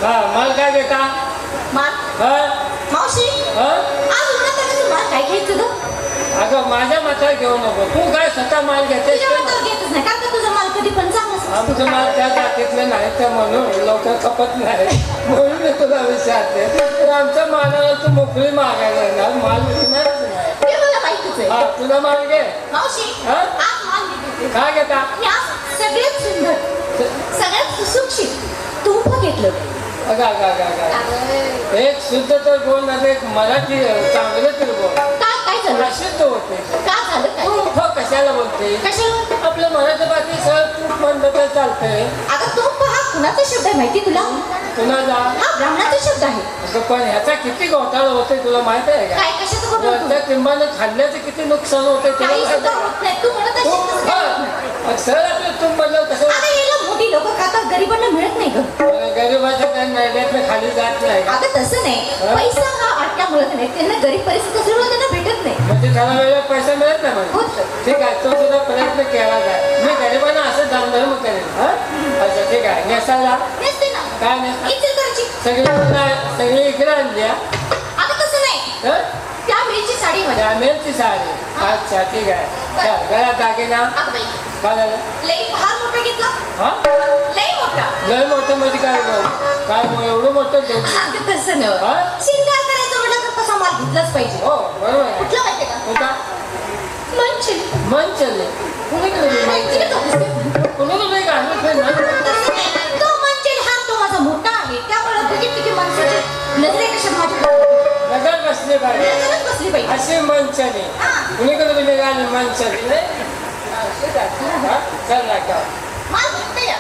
हा माल काय घेता? माल हा मावशी हा आज उन्हात माल काय घ्यायचं ग? अगं माझ्या माथ्यावर घेऊ नको. तू काय स्वतः माल घेतेस? तुझ्या मतावर घेतच नाही कारण का तुझा माल कधी पण चांगला आमचं माल त्या जातीतलं नाही तर म्हणून लवकर खपत नाही म्हणून मी तुला विचारते. तर आमच्या मालाला तू मोकळी मागायला येणार, माल विकणारच नाही. ते मला माहितीच आहे. हा तुला माल घे. मावशी हा? आज माल घेते. काय घेता? या सगळ्यात सुंदर सगळ्यात सुशिक्षित तूप घेतलं. अगं अगं अगं अगं एक शुद्ध तर बोल ना, एक मराठी चांगलं तर बोल. काय झालं? अशुद्ध होते. का झालं काय? तू कशाला बोलते? कशाला? आपल्या मराठी बाकी सर तूप म्हणलं तर चालतंय. अगं तूप हा कुणाचा शब्द आहे माहिती तुला? कुणाचा? हा ब्राह्मणाचा शब्द आहे. अगं पण ह्याचा किती घोटाळा होतोय तुला माहित आहे का? काय कशाचं बोलतो? त्या टिंबानं खाल्ल्याचं किती नुकसान होतंय तुला काही माहित सुद्धा आहे होत नाही. तू म्हणत का? असेल तसं काही होत नाही. सर आपलं तूप म्हणलं कसं? अगं याला मोठी लोक खातात गरिबांना मिळत नाही ग. गरीबाचं काही नाही खाली जात नाही. अगं तसं नाही. पैसा हा अटल्यामुळे नाही त्यांना गरीब परिस्थिती असल्यामुळे त्यांना भेटत नाही. म्हणजे त्याला वेळेला पैसा मिळत नाही म्हणजे. होत. ठीक आहे, तो सुद्धा प्रयत्न केला जाय. मी गरिबांना असं दानधर्म करेन. हा अच्छा ठीक आहे. नेसायला नसते ना. काय नेसा? इथे करायची. सगळी इकडे आणली हा? अगं तसं नाही. हं? त्या वेळची साडी मध्ये. मेलची साडी. अच्छा ठीक आहे. चल, गळ्यात दागिना अगं बाई काय झालं? लई फार मोठा घेतला. हा लई मोठा. लय मोठं म्हणजे काय गं? काय मग एवढं मोठं देऊ? अगं तसं नाही. हा? शिंगार करायचं म्हटलं तर तसा माल घेतलाच पाहिजे. हो बरोबर आहे. कुठला माहितीये का? होता मंचिल. मन चालले कुणीकडे मंचिल का पुस्तक? कुणाला नाही का तसं नाही. तो मंचिल हा तो माझा मोठा आहे त्यामुळे बघितली की माणसाची नजरे कशा माझ्या नजर बसले पाहिजे. नजरच बसली पाहिजे. असे मंचने कुणीकडे तुम्ही गाणे मंचने चल राखा माल घेतलं या.